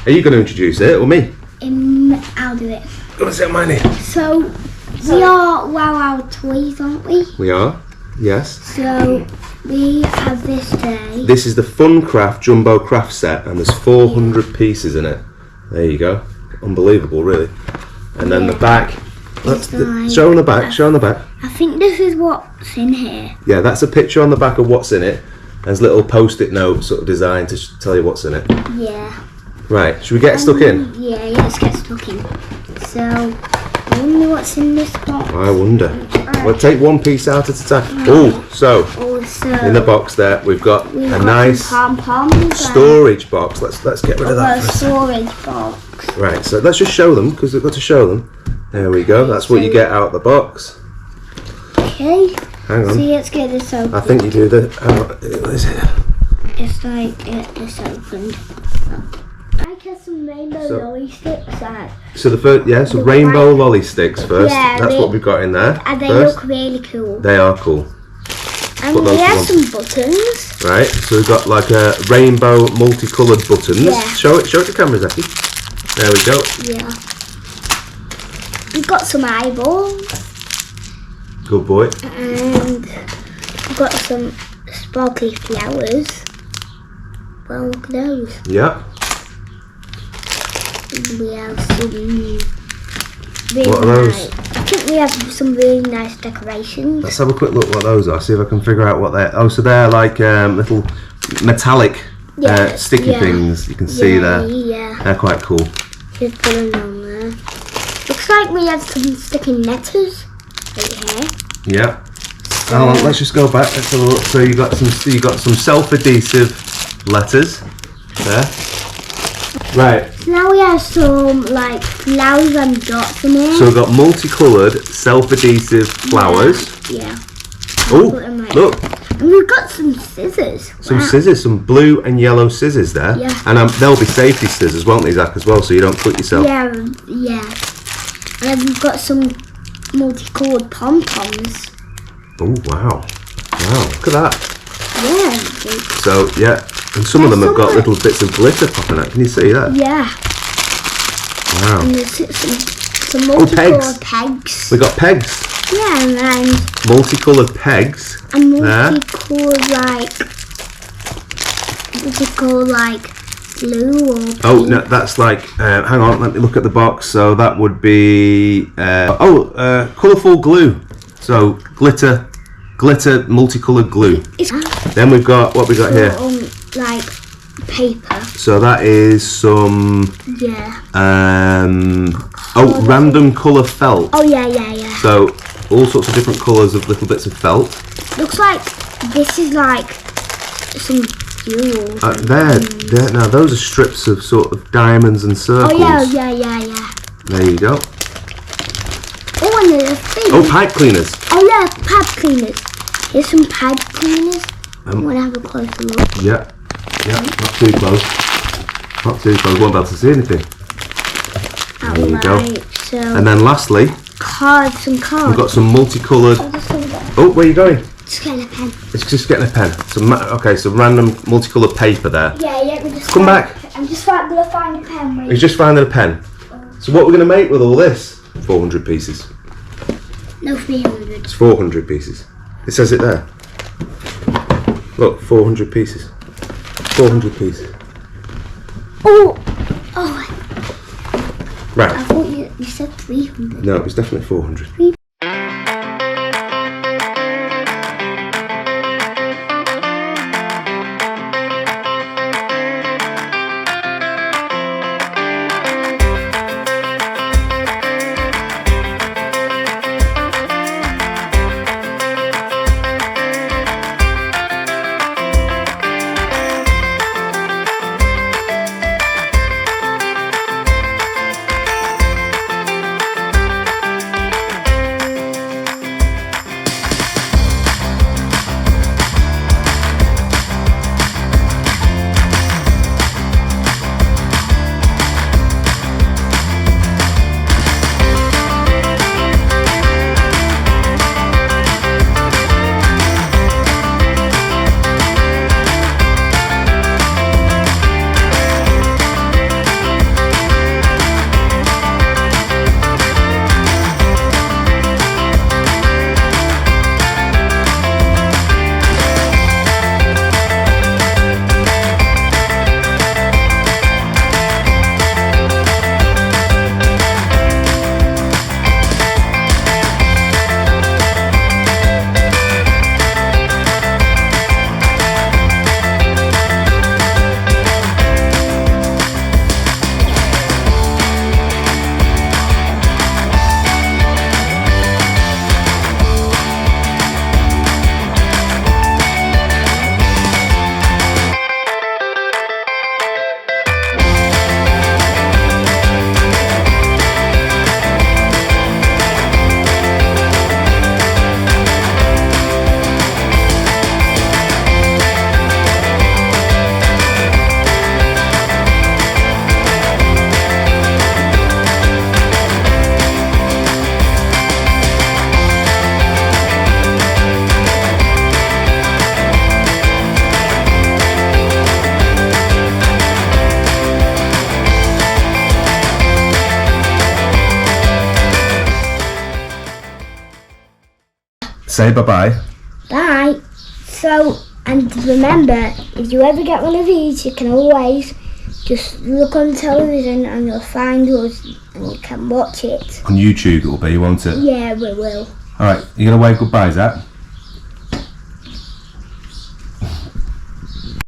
Are you going to introduce it or me? I'll do it. Go and sit on mine here. So, we are Wowow toys, aren't we? We are, yes. So, we have this today. This is the Fun Craft Jumbo Craft Set, and there's 400 pieces in it. There you go. Unbelievable, really. And then the back. Show on the back. Show on the back. I think this is what's in here. Yeah, that's a picture on the back of what's in it. There's little post-it notes sort of designed to tell you what's in it. Yeah. Right, should we get stuck in? Yeah, let's get stuck in. So, I wonder what's in this box. I wonder. Well, take one piece out at a time. Oh, so in the box there we've got a nice Pom Poms storage box. Let's get rid of that. A storage box. Right, so let's just show them because we've got to show them. There we go. That's what you get out the box. Okay. Hang on. So let's get this open. I think you do the. What is it? It's like this opened. I get some rainbow lolly sticks out. So the first, so rainbow lolly sticks first. Yeah, that's what we've got in there. And they first. look really cool. They are cool. And we have some buttons. Right, so we've got like a rainbow multicoloured buttons. Yeah. Show it to camera, Zaki. There we go. Yeah. We've got some eyeballs. Good boy. And we've got some sparkly flowers. Well, look at those. Yeah. We have some really What are those? nice. I think we have some really nice decorations. Let's have a quick look what those are. See if I can figure out what they're. Oh, so they're like little metallic sticky things. You can see there. Yeah. They're quite cool. Just put them on there. Looks like we have some sticky letters right here. Yeah. Hold on, let's just go back. Let's have a look. So you got some self-adhesive letters there. Right. So now we have some like flowers and dots in here. So we've got multicoloured self-adhesive flowers. Yeah. Oh, look. And we've got some scissors. Some scissors, some blue and yellow scissors there. Yeah. And they'll be safety scissors, won't they, Zach, as well, so you don't cut yourself. Yeah. And then we've got some multicoloured pom poms. Oh, wow. Wow, look at that. Yeah. So, yeah, and some of them have got little bits of glitter popping out. Can you see that? Yeah. Wow. And there's some multicoloured pegs. We got pegs. Yeah, and then Multicoloured pegs. and multicoloured like blue or pink. Oh, no, that's like, hang on, let me look at the box. So that would be, colourful glue. So glitter multicoloured glue. Then we've got, what we got here? Like paper. So that is some, random colour felt. Oh yeah. So all sorts of different colours of little bits of felt. Looks like this is like some jewels. Now those are strips of sort of diamonds and circles. Oh yeah. There you go. Oh, and there's a thing. Oh, pipe cleaners. Oh yeah, pipe cleaners. Here's some pipe cleaners. I want to have a closer look. Yeah, not too close. Not too close, won't be able to see anything. There you go. So And then lastly, some cards. we've got some multicoloured. Oh, where are you going? Just getting a pen. It's just getting a pen. Some random multicoloured paper there. Yeah, we just Come back. I'm just going to find a pen. He's just finding a pen. So what we're going to make with all this? 400 pieces. No, 300. It's 400 pieces. It says it there. Look, 400 pieces. 400 pieces. Oh. Right. I thought you said 300. No, it's definitely 400. Say bye-bye. Bye. So, and remember, if you ever get one of these, you can always just look on television and you'll find us and you can watch it. On YouTube it'll be, won't it? Yeah, we will. Alright, you going to wave goodbye, Zach?